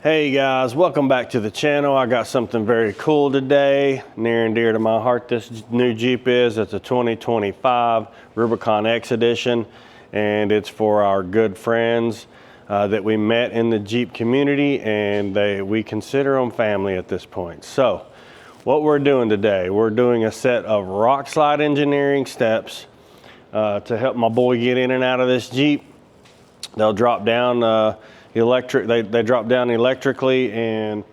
Hey guys, welcome back to the channel. I got something very cool today, near and dear to my heart. This new Jeep is, it's a 2025 Rubicon X edition, and it's for our good friends that we met in the Jeep community, and we consider them family at this point. So what we're doing today, we're doing a set of rock slide engineering steps to help my boy get in and out of this Jeep. They'll drop down they drop down electrically and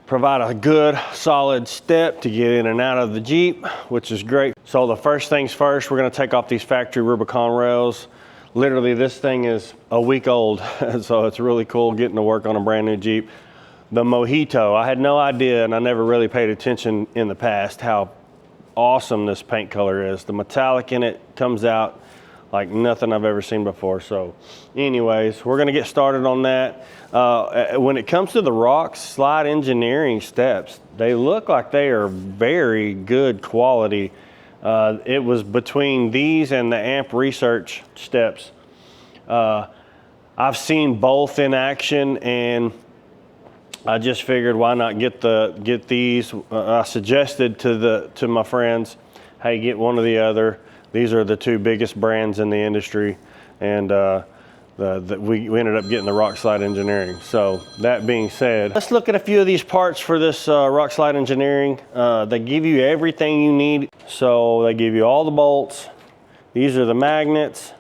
provide a good solid step to get in and out of the Jeep, which is great. So the first things first, we're going to take off these factory Rubicon rails. Literally, this thing is a week old, so it's really cool getting to work on a brand new Jeep. The Mojito, I had no idea, and I never really paid attention in the past how awesome this paint color is. The metallic in it comes out like nothing I've ever seen before. So anyways, we're gonna get started on that. When it comes to the rock slide engineering steps, they look like they are very good quality. It was between these and the AMP research steps. I've seen both in action, and I just figured why not get these. I suggested to my friends, hey, get one or the other. These are the two biggest brands in the industry, and we ended up getting the rock slide engineering. So that being said, let's look at a few of these parts for this rock slide engineering. They give you everything you need. So they give you all the bolts. These are the magnets.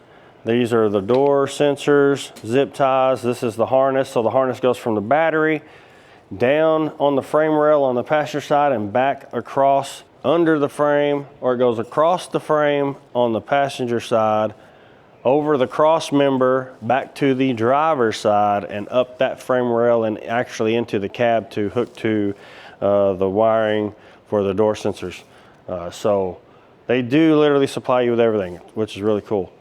These are the door sensors, zip ties. This is the harness. So the harness goes from the battery down on the frame rail on the passenger side and back across under the frame, or it goes across the frame on the passenger side, over the cross member, back to the driver's side, and up that frame rail and actually into the cab to hook to the wiring for the door sensors. So they do literally supply you with everything, which is really cool.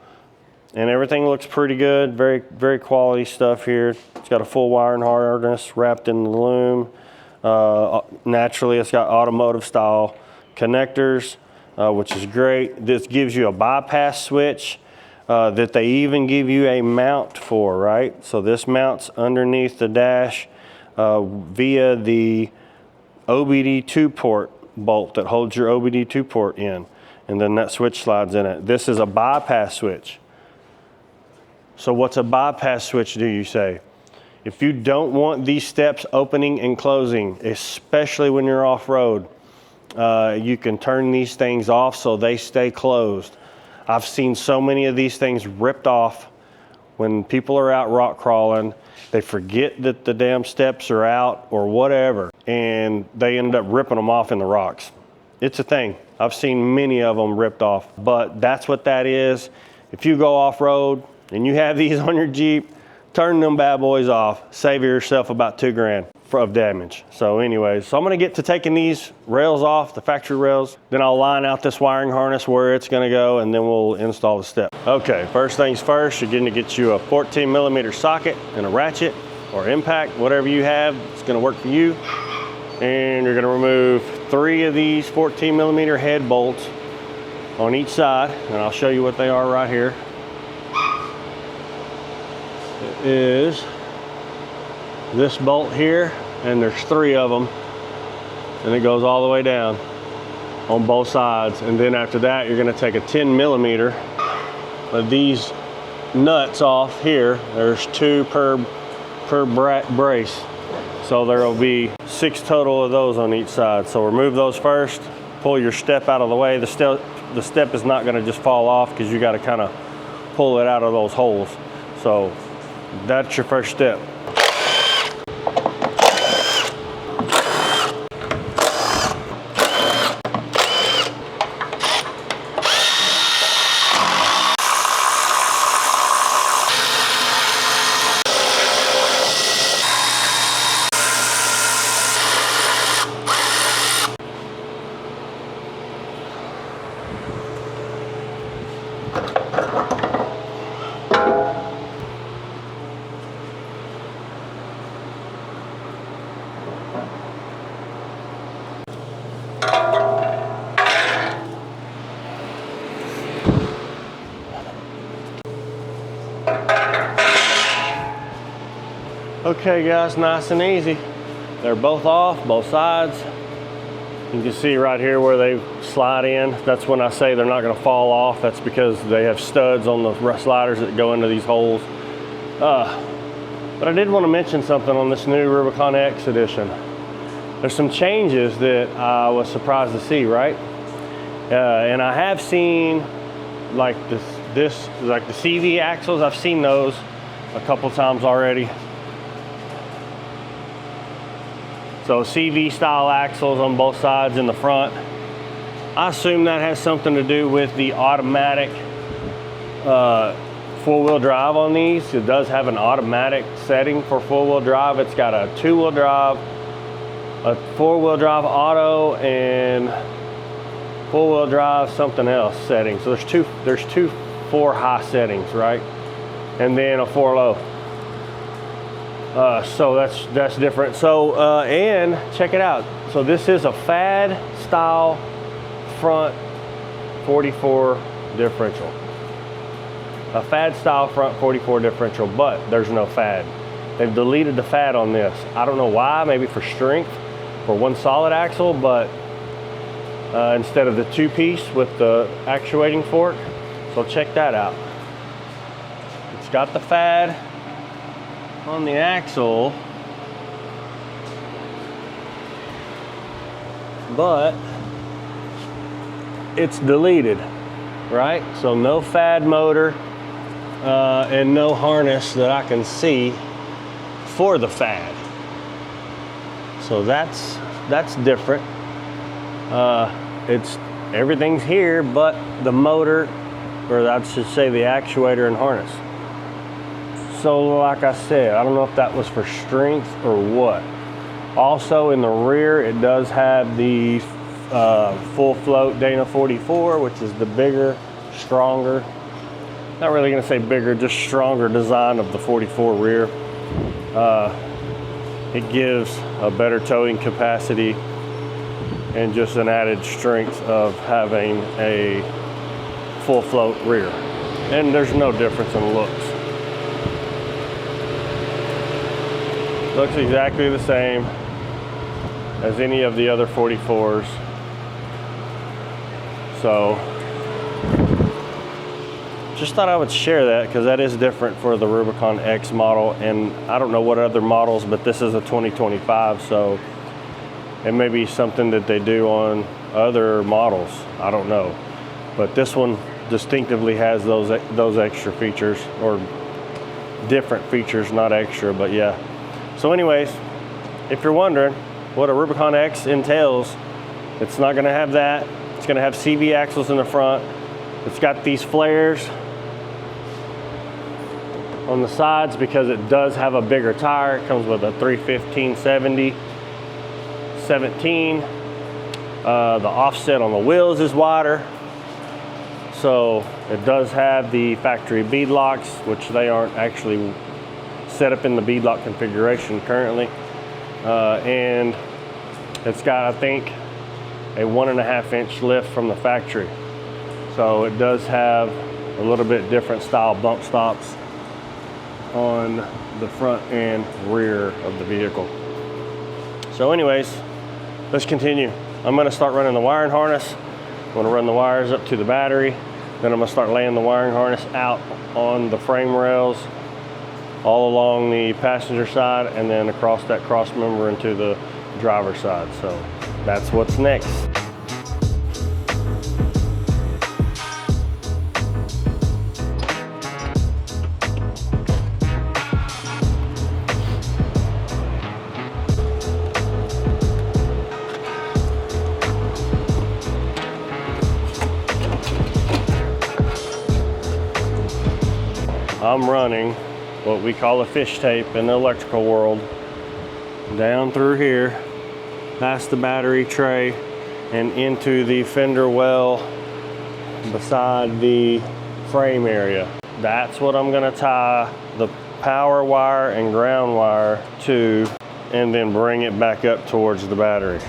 And everything looks pretty good, very, very quality stuff here. It's got a full wiring harness wrapped in the loom. Naturally, it's got automotive style connectors, which is great. This gives you a bypass switch that they even give you a mount for, right? So this mounts underneath the dash via the OBD2 port bolt that holds your OBD2 port in, and then that switch slides in it. This is a bypass switch. So what's a bypass switch, do you say? If you don't want these steps opening and closing, especially when you're off-road, you can turn these things off so they stay closed. I've seen so many of these things ripped off when people are out rock crawling. They forget that the damn steps are out or whatever, and they end up ripping them off in the rocks. It's a thing. I've seen many of them ripped off, but that's what that is. If you go off-road and you have these on your Jeep, turn them bad boys off. Save yourself about $2 grand of damage. So anyways, so I'm gonna get to taking these rails off, the factory rails, then I'll line out this wiring harness where it's gonna go, and then we'll install the step. Okay, first things first, you're gonna get you a 14mm socket and a ratchet or impact, whatever you have, it's gonna work for you. And you're gonna remove 3 of these 14mm head bolts on each side, and I'll show you what they are right here. It is this bolt here, and there's 3 of them, and it goes all the way down on both sides. And then after that, you're gonna take a 10mm of these nuts off here. There's 2 per brace, so there will be 6 total of those on each side. So remove those first, pull your step out of the way. The step is not gonna just fall off because you gotta kind of pull it out of those holes. So that's your first step. Okay guys, nice and easy. They're both off, both sides. You can see right here where they slide in. That's when I say they're not gonna fall off. That's because they have studs on the sliders that go into these holes. But I did want to mention something on this new Rubicon X edition. There's some changes that I was surprised to see, right? And I have seen like like the CV axles, I've seen those a couple times already. So CV style axles on both sides in the front. I assume that has something to do with the automatic four-wheel drive on these. It does have an automatic setting for four-wheel drive. It's got a two-wheel drive, a four-wheel drive auto, and four-wheel drive something else setting. So there's two 4 high settings, right? And then a 4 low. So that's different. So and check it out. So this is a FAD style front 44 differential. A FAD style front 44 differential, but there's no FAD. They've deleted the FAD on this. I don't know why, maybe for strength, for one solid axle, but instead of the 2-piece with the actuating fork. So check that out. It's got the FAD on the axle, but it's deleted, right? So no FAD motor and no harness that I can see for the FAD. So that's different. Everything's here but the motor, or I should say the actuator and harness. So like I said, I don't know if that was for strength or what. Also in the rear, it does have the full float Dana 44, which is the bigger, stronger, not really gonna say bigger, just stronger design of the 44 rear. It gives a better towing capacity and just an added strength of having a full float rear. And there's no difference in looks. Looks exactly the same as any of the other 44s. So just thought I would share that because that is different for the Rubicon X model, and I don't know what other models, but this is a 2025, so it may be something that they do on other models. I don't know, but this one distinctively has those extra features, or different features, not extra, but yeah. So anyways, if you're wondering what a Rubicon X entails, it's not gonna have that. It's gonna have CV axles in the front. It's got these flares on the sides because it does have a bigger tire. It comes with a 315/70 17. The offset on the wheels is wider. So it does have the factory bead locks, which they aren't actually set up in the bead lock configuration currently. And it's got, I think, a 1.5 inch lift from the factory. So it does have a little bit different style bump stops on the front and rear of the vehicle. So anyways, let's continue. I'm gonna start running the wiring harness. I'm gonna run the wires up to the battery. Then I'm gonna start laying the wiring harness out on the frame rails all along the passenger side and then across that cross member into the driver's side. So that's what's next. I'm running what we call a fish tape in the electrical world down through here, past the battery tray and into the fender well beside the frame area. That's what I'm gonna tie the power wire and ground wire to, and then bring it back up towards the battery.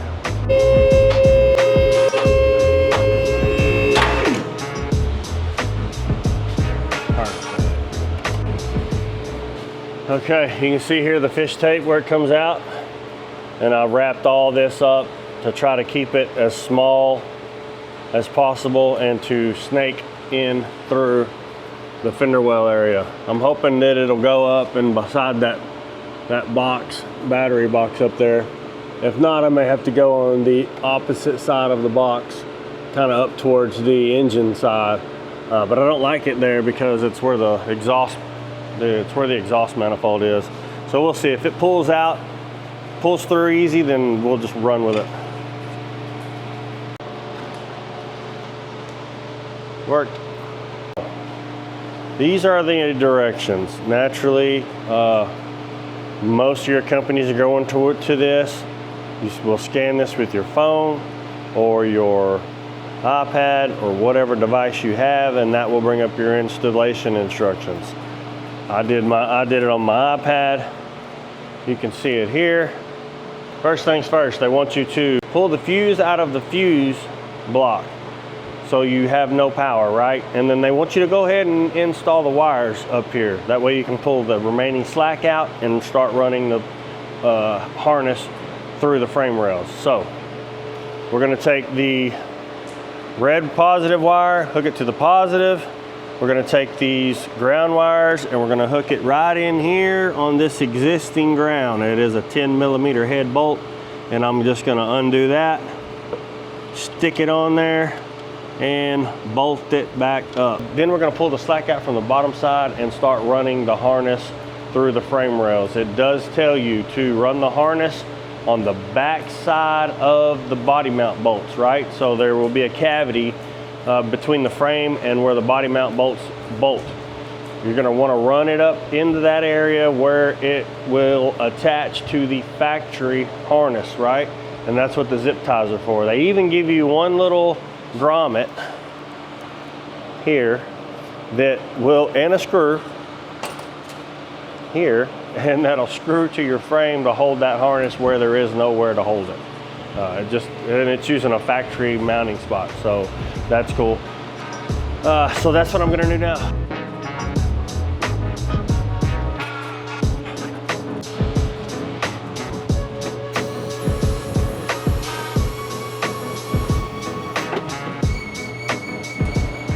Okay, you can see here the fish tape where it comes out, and I wrapped all this up to try to keep it as small as possible and to snake in through the fender well area. I'm hoping that it'll go up and beside that box, battery box up there. If not, I may have to go on the opposite side of the box, kind of up towards the engine side. But I don't like it there because it's where the exhaust manifold is. So we'll see if it pulls through easy, then we'll just run with it. Worked. These are the directions. Naturally, most of your companies are going to this. You will scan this with your phone or your iPad or whatever device you have, and that will bring up your installation instructions. I did it on my iPad. You can see it here. First things first, they want you to pull the fuse out of the fuse block so you have no power, right? And then they want you to go ahead and install the wires up here. That way you can pull the remaining slack out and start running the harness through the frame rails. So we're gonna take the red positive wire, hook it to the positive. We're gonna take these ground wires and we're gonna hook it right in here on this existing ground. It is a 10mm head bolt, and I'm just gonna undo that, stick it on there, and bolt it back up. Then we're gonna pull the slack out from the bottom side and start running the harness through the frame rails. It does tell you to run the harness on the back side of the body mount bolts, right? So there will be a cavity between the frame and where the body mount bolts bolt. You're gonna wanna run it up into that area where it will attach to the factory harness, right? And that's what the zip ties are for. They even give you one little grommet here that will, and a screw here, and that'll screw to your frame to hold that harness where there is nowhere to hold it. And it's using a factory mounting spot, so that's cool. So that's what I'm gonna do now.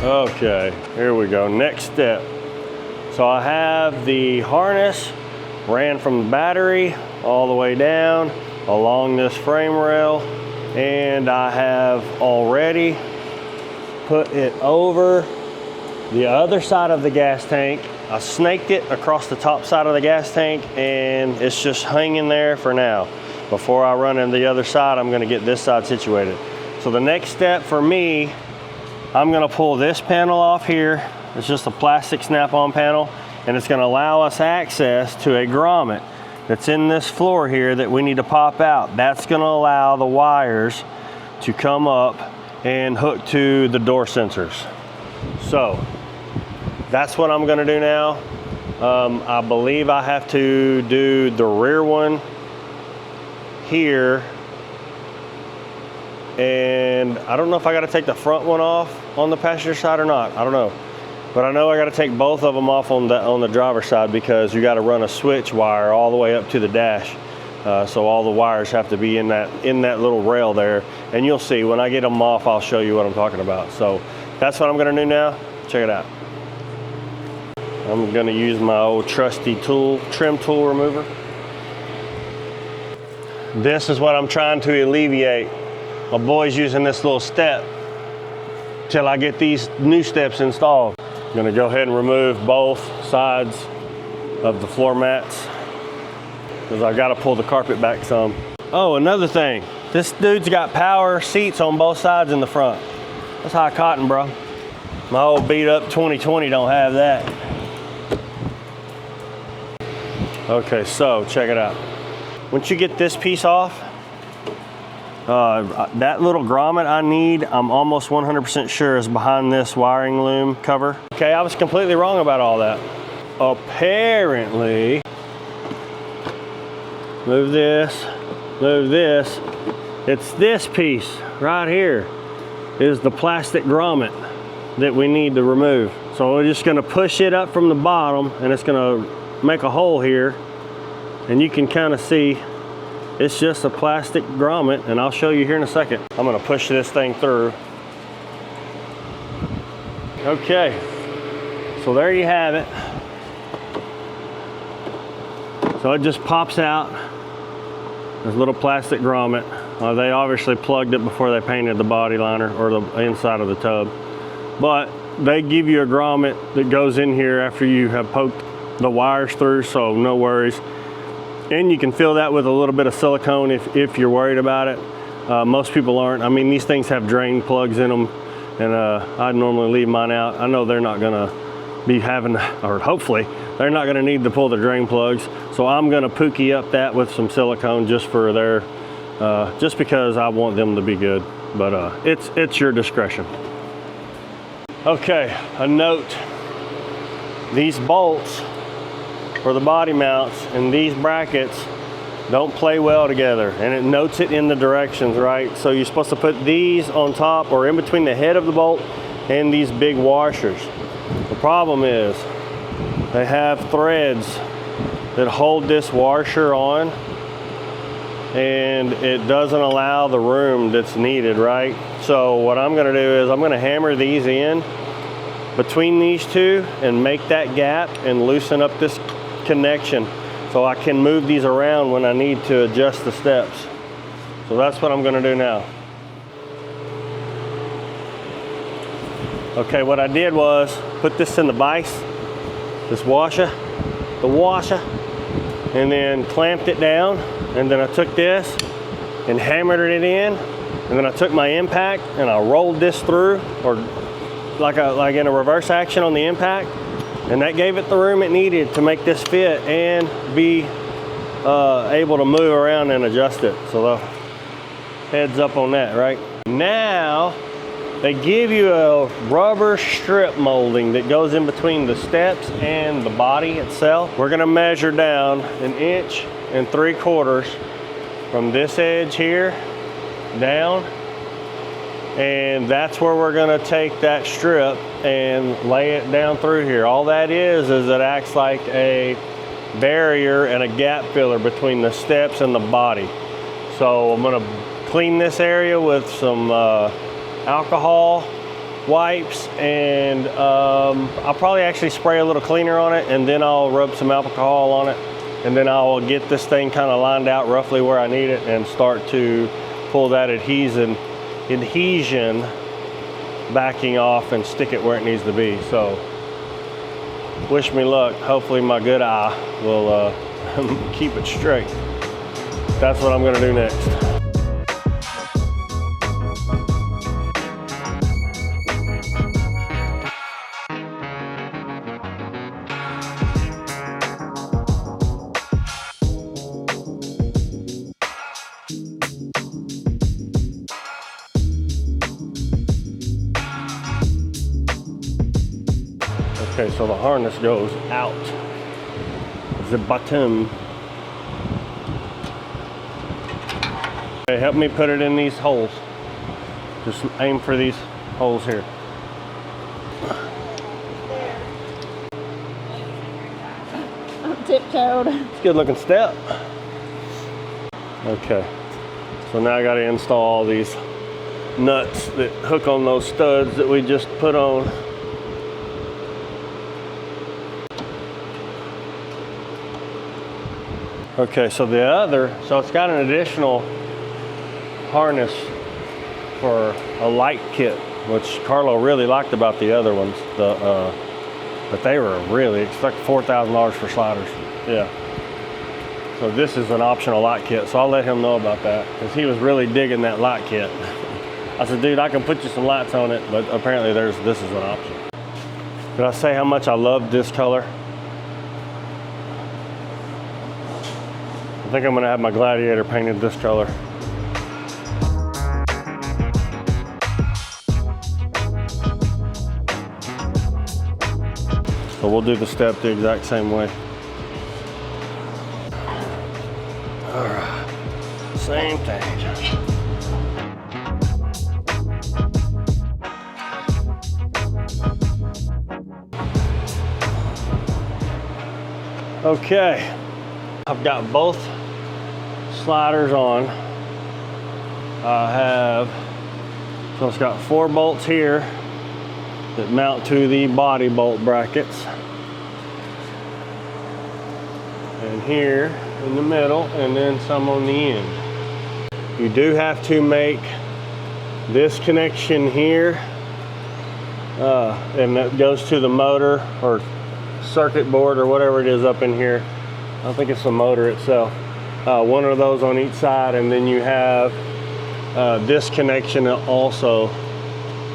Okay, here we go, next step. So I have the harness ran from the battery all the way down along this frame rail, and I have already put it over the other side of the gas tank. I snaked it across the top side of the gas tank, and it's just hanging there for now. Before I run in the other side, I'm gonna get this side situated. So the next step for me, I'm gonna pull this panel off here. It's just a plastic snap-on panel, and it's gonna allow us access to a grommet that's in this floor here that we need to pop out. That's gonna allow the wires to come up and hook to the door sensors. So that's what I'm gonna do now. I believe I have to do the rear one here, and I don't know if I gotta take the front one off on the passenger side or not. I don't know. But I know I gotta take both of them off on the driver's side, because you gotta run a switch wire all the way up to the dash. So all the wires have to be in that little rail there. And you'll see, when I get them off, I'll show you what I'm talking about. So that's what I'm gonna do now. Check it out. I'm gonna use my old trusty tool, trim tool remover. This is what I'm trying to alleviate. My boy's using this little step till I get these new steps installed. I'm gonna go ahead and remove both sides of the floor mats because I gotta pull the carpet back some. Oh, another thing. This dude's got power seats on both sides in the front. That's high cotton, bro. My old beat up 2020 don't have that. Okay, so check it out. Once you get this piece off, that little grommet I need, I'm almost 100% sure is behind this wiring loom cover. Okay, I was completely wrong about all that. Apparently, move this, it's this piece right here is the plastic grommet that we need to remove. So we're just gonna push it up from the bottom, and it's gonna make a hole here, and you can kind of see it's just a plastic grommet, and I'll show you here in a second. I'm gonna push this thing through. Okay, so there you have it. So it just pops out, this little plastic grommet. They obviously plugged it before they painted the body liner or the inside of the tub. But they give you a grommet that goes in here after you have poked the wires through, so no worries. And you can fill that with a little bit of silicone if you're worried about it. Most people aren't. I mean, these things have drain plugs in them, and I'd normally leave mine out. I know they're not gonna be having, or hopefully, they're not gonna need to pull the drain plugs. So I'm gonna pookie up that with some silicone just for their, just because I want them to be good. But it's your discretion. Okay, a note. These bolts for the body mounts and these brackets don't play well together, and it notes it in the directions, right? So you're supposed to put these on top or in between the head of the bolt and these big washers. The problem is they have threads that hold this washer on, and it doesn't allow the room that's needed, right? So what I'm gonna do is I'm gonna hammer these in between these two and make that gap and loosen up this connection so I can move these around when I need to adjust the steps. So that's what I'm gonna do now. Okay, what I did was put this in the vise, this washer, and then clamped it down, and then I took this and hammered it in, and then I took my impact and I rolled this through, or like in a reverse action on the impact, and that gave it the room it needed to make this fit and be able to move around and adjust it. So the heads up on that, right? Now, they give you a rubber strip molding that goes in between the steps and the body itself. We're gonna measure down 1 3/4 inches from this edge here down, and that's where we're gonna take that strip and lay it down through here. All that is it acts like a barrier and a gap filler between the steps and the body. So I'm gonna clean this area with some alcohol wipes, and I'll probably actually spray a little cleaner on it, and then I'll rub some alcohol on it, and then I'll get this thing kind of lined out roughly where I need it and start to pull that adhesion backing off and stick it where it needs to be. So wish me luck. Hopefully my good eye will keep it straight. That's what I'm gonna do next. Okay, so the harness goes out the bottom. Okay, help me put it in these holes. Just aim for these holes here. I'm tiptoed. It's a good looking step. Okay, so now I got to install all these nuts that hook on those studs that we just put on. Okay, so so it's got an additional harness for a light kit, which Carlo really liked about the other ones. But they were really, it's like $4,000 for sliders. Yeah. So this is an optional light kit, so I'll let him know about that, because he was really digging that light kit. I said, dude, I can put you some lights on it, but apparently this is an option. Did I say how much I love this color? I think I'm gonna have my Gladiator painted this color. So we'll do the step the exact same way. All right, same thing. Okay, I've got both sliders on. So it's got 4 bolts here that mount to the body bolt brackets. And here in the middle, and then some on the end. You do have to make this connection here, and that goes to the motor or circuit board or whatever it is up in here. I think it's the motor itself. One of those on each side, and then you have this connection also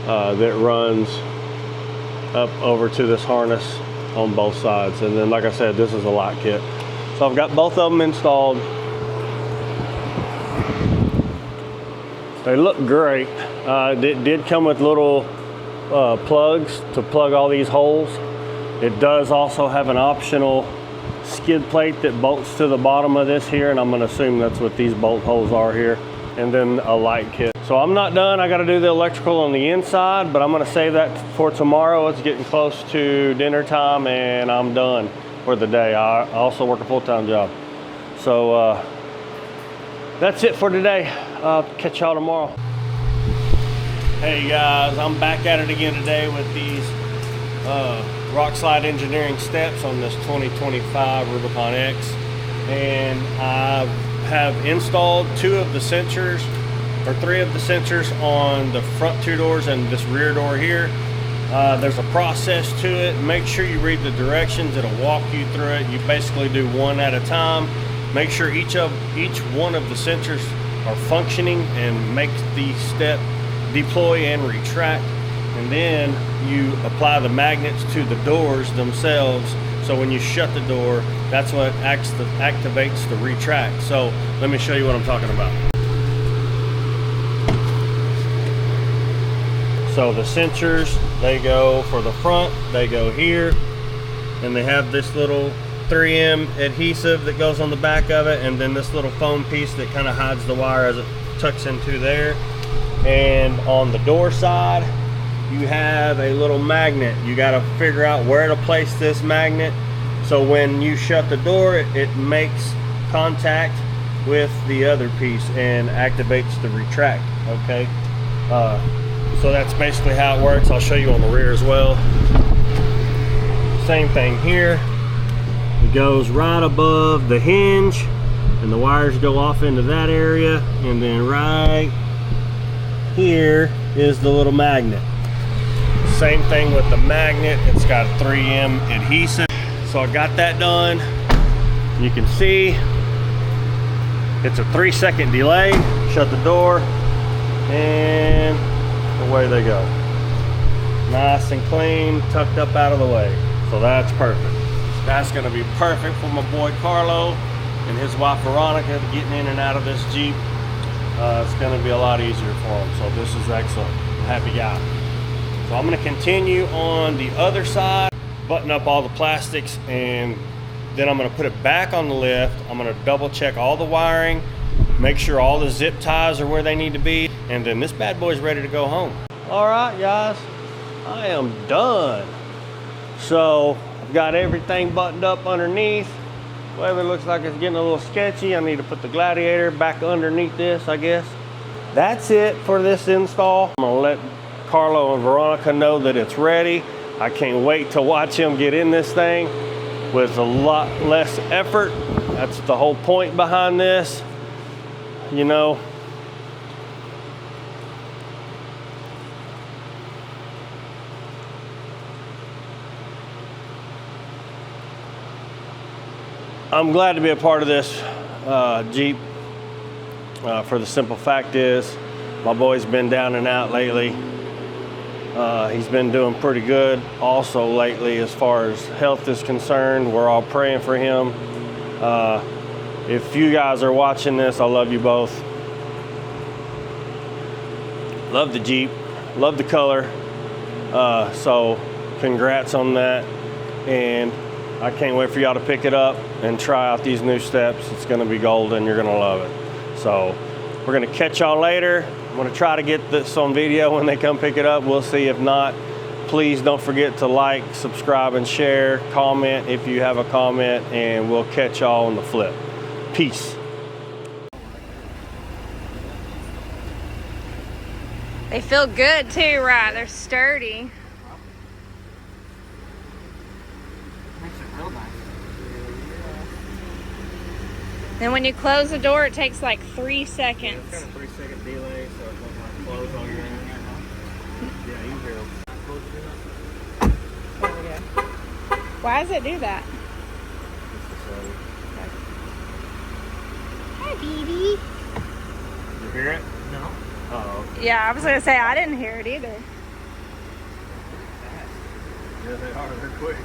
that runs up over to this harness on both sides. And then, like I said, this is a lock kit. So I've got both of them installed. They look great. It did come with little plugs to plug all these holes. It does also have an optional skid plate that bolts to the bottom of this here, and I'm gonna assume that's what these bolt holes are here. And then a light kit. So I'm not done. I gotta do the electrical on the inside, but I'm gonna save that for tomorrow. It's getting close to dinner time and I'm done for the day. I also work a full-time job. So that's it for today. I'll catch y'all tomorrow. Hey guys, I'm back at it again today with these rock slide engineering steps on this 2025 Rubicon X. And I have installed 2 of the sensors, or 3 of the sensors on the front 2 doors and this rear door here. There's a process to it. Make sure you read the directions. It'll walk you through it. You basically do one at a time. Make sure each one of the sensors are functioning, and make the step deploy and retract. And then you apply the magnets to the doors themselves. So when you shut the door, that's what activates the retract. So let me show you what I'm talking about. So the sensors, they go for the front, they go here, and they have this little 3M adhesive that goes on the back of it, and then this little foam piece that kind of hides the wire as it tucks into there. And on the door side, you have a little magnet. You got to figure out where to place this magnet. So when you shut the door, it makes contact with the other piece and activates the retract, okay? So that's basically how it works. I'll show you on the rear as well. Same thing here. It goes right above the hinge, and the wires go off into that area, and then right here is the little magnet. Same thing with the magnet. It's got 3M adhesive. So I got that done. You can see it's a 3-second delay. Shut the door, and away they go. Nice and clean, tucked up out of the way. So that's perfect. That's gonna be perfect for my boy Carlo and his wife Veronica getting in and out of this Jeep. It's gonna be a lot easier for them. So this is excellent. Happy guy. So I'm gonna continue on the other side, button up all the plastics, and then I'm gonna put it back on the lift. I'm gonna double check all the wiring, make sure all the zip ties are where they need to be, and then this bad boy's ready to go home. All right, guys, I am done. So I've got everything buttoned up underneath. Weather looks like it's getting a little sketchy. I need to put the Gladiator back underneath this, I guess. That's it for this install. I'm gonna let Carlo and Veronica know that it's ready. I can't wait to watch him get in this thing with a lot less effort. That's the whole point behind this, you know. I'm glad to be a part of this Jeep. For the simple fact is, my boy's been down and out lately. He's been doing pretty good also lately as far as health is concerned. We're all praying for him. If you guys are watching this, I love you both. Love the Jeep, love the color. So congrats on that. And I can't wait for y'all to pick it up and try out these new steps. It's gonna be golden, you're gonna love it. So we're gonna catch y'all later. I'm gonna try to get this on video when they come pick it up. We'll see. If not, Please don't forget to like, subscribe, and share. Comment if you have a comment, and we'll catch y'all on the flip. Peace. They feel good too, right? They're sturdy. Makes it real nice. And when you close the door, it takes like 3 seconds. It's got a 3-second delay, so it doesn't like close on your end. Yeah, you hear them. There we go. Why does it do that? Hi, baby. You hear it? No. Oh. Yeah, I was gonna say I didn't hear it either. Yeah, they are. They're quick.